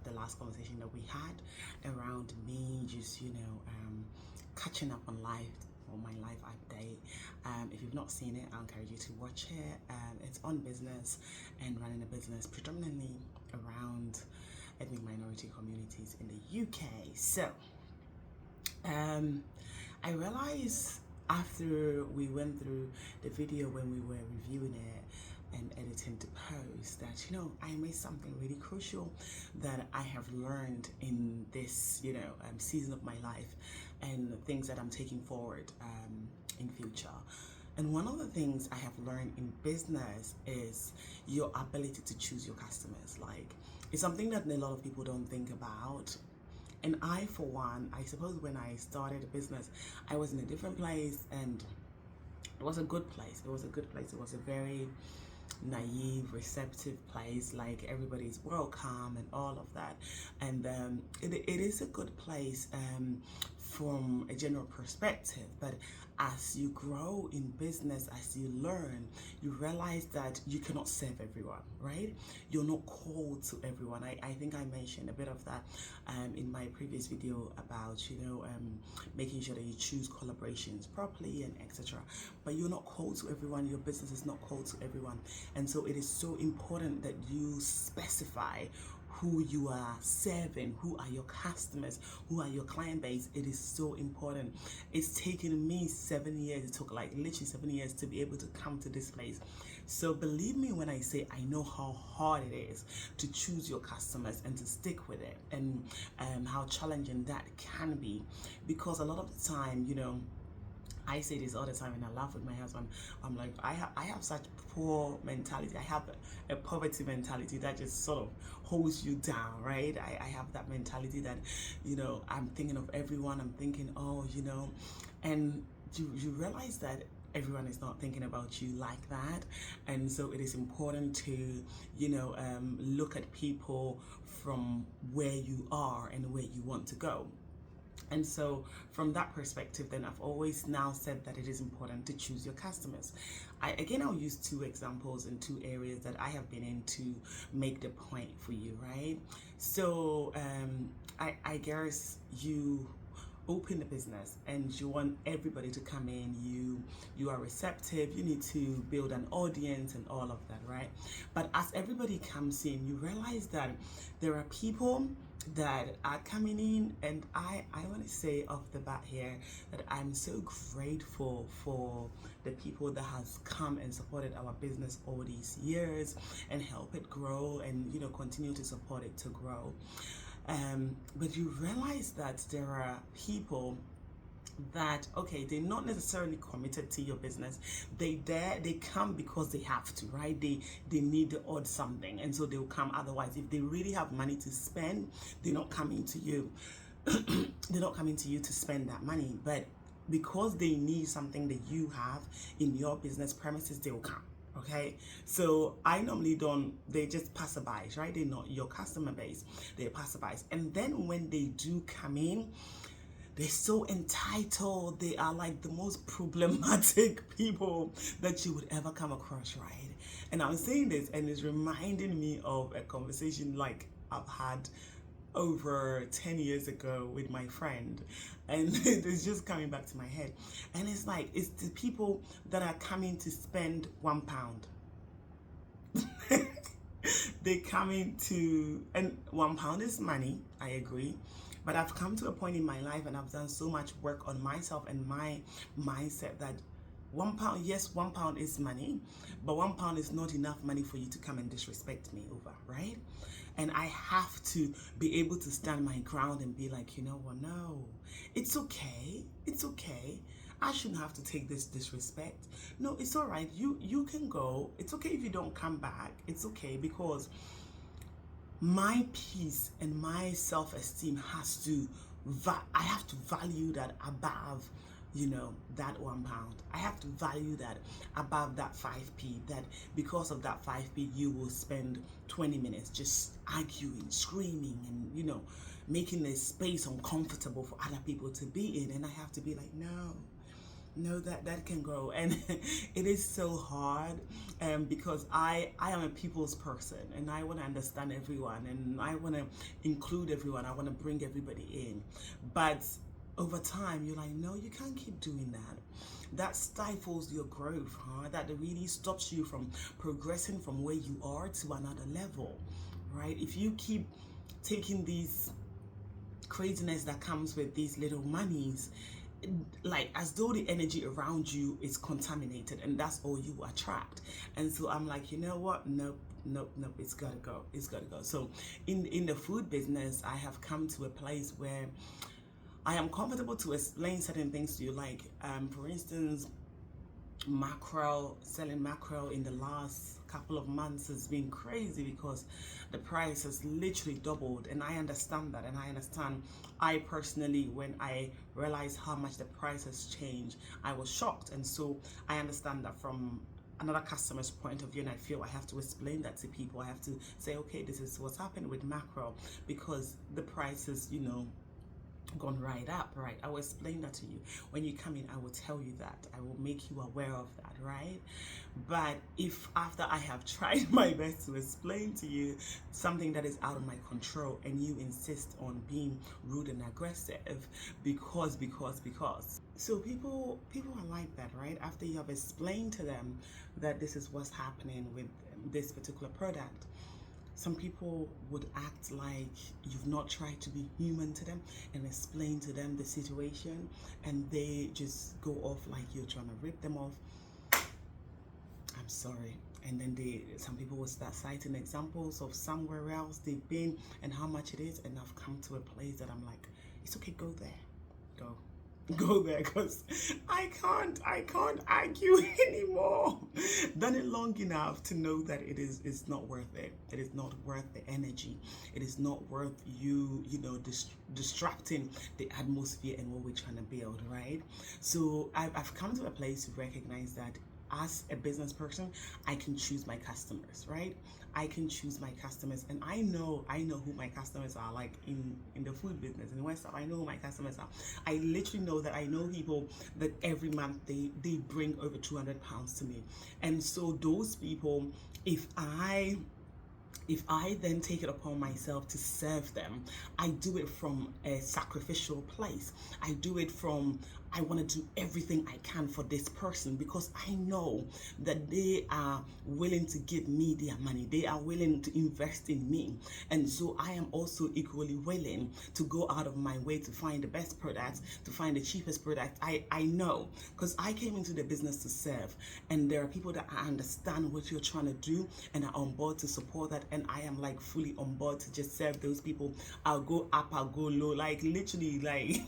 the last conversation that we had around me just, catching up on life or my life update. If you've not seen it, I encourage you to watch it. It's on business and running a business predominantly around ethnic minority communities in the UK. So, I realized after we went through the video when we were reviewing it and editing the post that I missed something really crucial that I have learned in this season of my life and the things that I'm taking forward in future. And one of the things I have learned in business is your ability to choose your customers. Like, it's something that a lot of people don't think about. And I, for one, I suppose when I started a business, I was in a different place, and it was a good place. It was a good place. It was a very naive, receptive place. Like, everybody's welcome and all of that. And it is a good place from a general perspective. But as you grow in business, as you learn, you realize that you cannot serve everyone, right? You're not called to everyone. I think I mentioned a bit of that in my previous video about, making sure that you choose collaborations properly and etc. But you're not called to everyone. Your business is not called to everyone. And so it is so important that you specify who you are serving, who are your customers, who are your client base. It is so important. It's taken me 7 years. It took like literally 7 years to be able to come to this place. So believe me when I say I know how hard it is to choose your customers and to stick with it, and how challenging that can be, because a lot of the time, I say this all the time and I laugh with my husband. I'm like, I have such poor mentality. I have a poverty mentality that just sort of holds you down, right? I have that mentality that, I'm thinking of everyone. I'm thinking, and you realize that everyone is not thinking about you like that. And so it is important to, look at people from where you are and where you want to go. And so from that perspective, then I've always now said that it is important to choose your customers. I'll use two examples in two areas that I have been in to make the point for you, right? So I guess you open a business and you want everybody to come in, you are receptive, you need to build an audience and all of that, right? But as everybody comes in, you realize that there are people that are coming in, and I want to say off the bat here that I'm so grateful for the people that has come and supported our business all these years and help it grow and continue to support it to grow. But you realize that there are people that, okay, they're not necessarily committed to your business. They come because they have to, right? They need the odd something, and so they'll come. Otherwise, if they really have money to spend, they're not coming to you. They're not coming to you to spend that money, but because they need something that you have in your business premises, they will come. Okay, so I normally they just passerbys, right? They're not your customer base, they're passerbys. And then when they do come in, they're so entitled. They are like the most problematic people that you would ever come across, right? And I'm saying this, and it's reminding me of a conversation like I've had over 10 years ago with my friend, and it's just coming back to my head. And it's like, it's the people that are coming to spend £1. They coming to, and £1 is money, I agree. But I've come to a point in my life, and I've done so much work on myself and my mindset that £1, yes, £1 is money, but £1 is not enough money for you to come and disrespect me over, right? And I have to be able to stand my ground and be like, no, it's okay. It's okay. I shouldn't have to take this disrespect. No, it's all right. You can go. It's okay if you don't come back. It's okay, because my peace and my self-esteem I have to value that above, that £1. I have to value that above that 5p, that because of that 5p, you will spend 20 minutes just arguing, screaming, and, making the space uncomfortable for other people to be in. And I have to be like, no, that can grow, and it is so hard, because I am a people's person, and I want to understand everyone, and I want to include everyone. I want to bring everybody in, but over time you're like, no, you can't keep doing that. That stifles your growth, huh? That really stops you from progressing from where you are to another level, right? If you keep taking these craziness that comes with these little monies, like as though the energy around you is contaminated, and that's all you attract. And so I'm like, you know what, nope, it's gotta go, so in the food business, I have come to a place where I am comfortable to explain certain things to you, like for instance, selling mackerel in the last couple of months has been crazy because the price has literally doubled, and I understand that, and I personally, when I realized how much the price has changed, I was shocked. And so I understand that from another customer's point of view, and I feel I have to explain that to people. I have to say, okay, this is what's happened with mackerel, because the prices, gone right up, right? I will explain that to you. When you come in, I will tell you that. I will make you aware of that, right? But if after I have tried my best to explain to you something that is out of my control, and you insist on being rude and aggressive because, so people are like that, right? After you have explained to them that this is what's happening with this particular product, some people would act like you've not tried to be human to them and explain to them the situation, and they just go off like you're trying to rip them off. I'm sorry. And then some people will start citing examples of somewhere else they've been and how much it is, and I've come to a place that I'm like, it's okay, go there, go there, because I can't argue anymore. Done it long enough to know that it's not worth it. It is not worth the energy. It is not worth you distracting the atmosphere and what we're trying to build, right? So I've come to a place to recognize that as a business person, I can choose my customers, right? I can choose my customers, and I know who my customers are. Like in the food business in West Up, I know who my customers are. I literally know that. I know people that every month they bring over 200 pounds to me, and so those people, if I then take it upon myself to serve them, I do it from a sacrificial place. I do it from, I want to do everything I can for this person, because I know that they are willing to give me their money. They are willing to invest in me. And so I am also equally willing to go out of my way to find the best products, to find the cheapest product. I know, because I came into the business to serve, and there are people that I understand what you're trying to do and are on board to support that, and I am like fully on board to just serve those people. I'll go up, I'll go low, like literally, like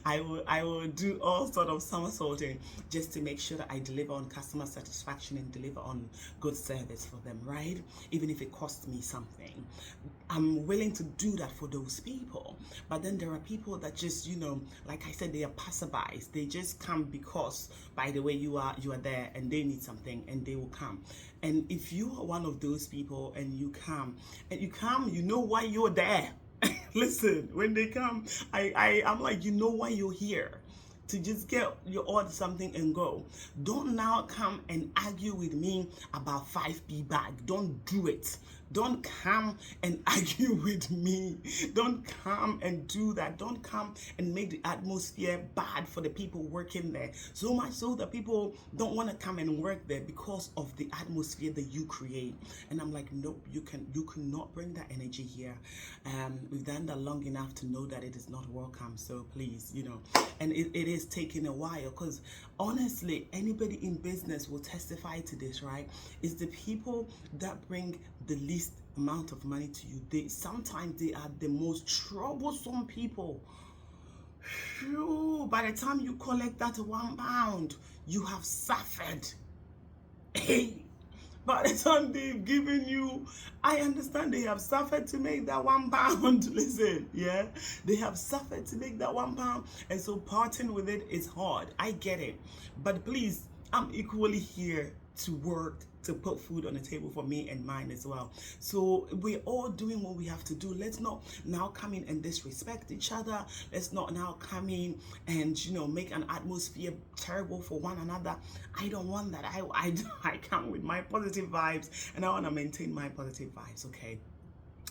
I will do all sort of somersaulting just to make sure that I deliver on customer satisfaction and deliver on good service for them, right? Even if it costs me something, I'm willing to do that for those people. But then there are people that just, like I said, they are passerbys. They just come because, by the way, you are there, and they need something, and they will come. And if you are one of those people and you come, you know why you're there. Listen, when they come, I'm like, you know why you're here. To just get your order something and go. Don't now come and argue with me about 5p bag. Don't do it. Don't come and argue with me. Don't come and do that. Don't come and make the atmosphere bad for the people working there. So much so that people don't want to come and work there because of the atmosphere that you create. And I'm like, nope, you cannot bring that energy here. We've done that long enough to know that it is not welcome. So please, and it is taking a while, because honestly, anybody in business will testify to this, right? It's the people that bring the least amount of money to you. Sometimes they are the most troublesome people. Phew, by the time you collect that £1, you have suffered. Hey, by the time they've given you, I understand they have suffered to make that £1. Listen, yeah, they have suffered to make that £1, and so parting with it is hard. I get it, but please, I'm equally here to work to put food on the table for me and mine as well. So we're all doing what we have to do. Let's not now come in and disrespect each other. Let's not now come in and, you know, make an atmosphere terrible for one another. I don't want that. I come with my positive vibes, and I want to maintain my positive vibes, okay?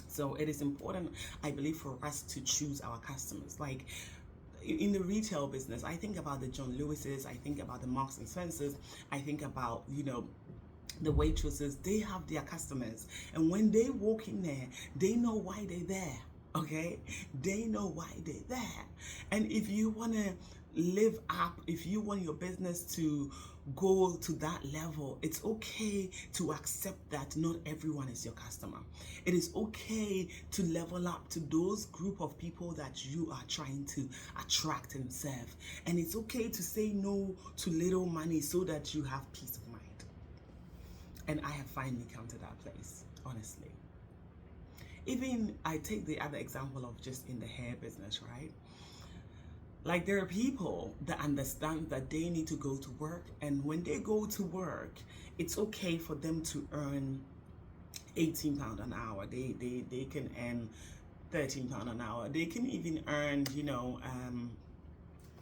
So it is important, I believe, for us to choose our customers. Like, in the retail business, I think about the John Lewis's, I think about the Marks and Spencers, I think about, you know, the waitresses. They have their customers, and when they walk in there, they know why they're there. Okay, they know why they're there. And if you want to live up, if you want your business to go to that level, it's okay to accept that not everyone is your customer. It is okay to level up to those group of people that you are trying to attract and serve. And it's okay to say no to little money so that you have peace of mind. And I have finally come to that place, honestly. Even I take the other example of just in the hair business, right? Like, there are people that understand that they need to go to work, and when they go to work, it's okay for them to earn £18 an hour. They can earn £13 an hour. They can even earn, you know,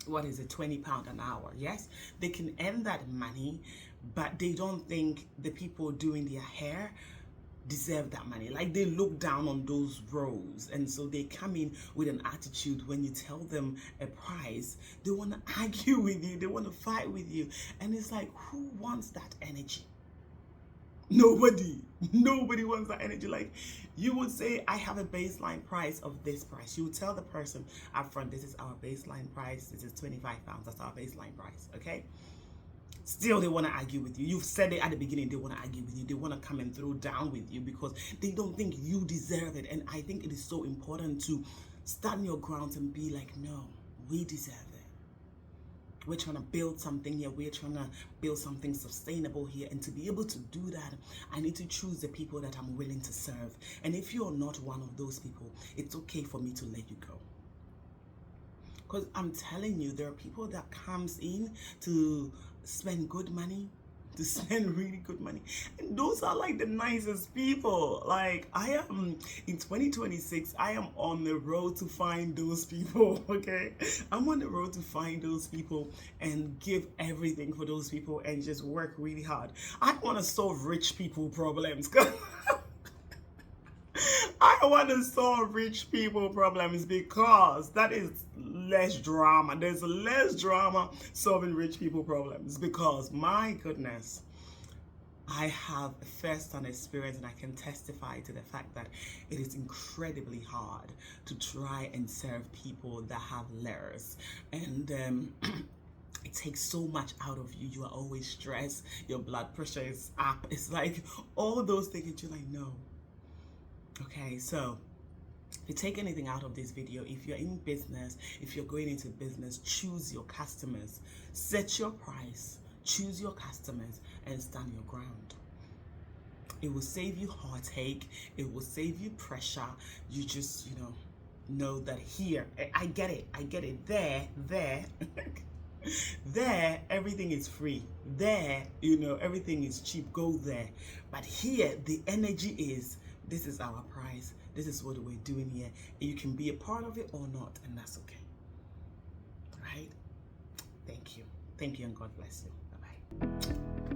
£20 an hour. Yes, they can earn that money, but they don't think the people doing their hair deserve that money. Like, they look down on those roles, and so they come in with an attitude. When you tell them a price, they want to argue with you, they want to fight with you, and it's like, who wants that energy? Nobody wants that energy. Like, you would say, I have a baseline price of this price. You would tell the person up front, this is our baseline price, this is £25, that's our baseline price, okay? Still, they want to argue with you. You've said it at the beginning, they want to argue with you. They want to come and throw down with you because they don't think you deserve it. And I think it is so important to stand your ground and be like, no, we deserve it. We're trying to build something here. We're trying to build something sustainable here. And to be able to do that, I need to choose the people that I'm willing to serve. And if you're not one of those people, it's okay for me to let you go. Because I'm telling you, there are people that comes in to spend good money, to spend really good money, and those are like the nicest people. Like, I am in 2026, I am on the road to find those people. Okay, I'm on the road to find those people and give everything for those people and just work really hard. I want to solve rich people problems. I want to solve rich people problems because that is less drama. There's less drama solving rich people problems because, my goodness, I have first-hand experience, and I can testify to the fact that it is incredibly hard to try and serve people that have less. And it takes so much out of you. You are always stressed. Your blood pressure is up. It's like all those things that you're like, no. Okay, so if you take anything out of this video, if you're in business, if you're going into business, choose your customers, set your price, choose your customers, and stand your ground. It will save you heartache. It will save you pressure. You just, know that here, I get it. There, there, everything is free. There, everything is cheap. Go there. But here, the energy is, this is our price. This is what we're doing here. And you can be a part of it or not, and that's okay. Right? Thank you. Thank you, and God bless you. Bye-bye.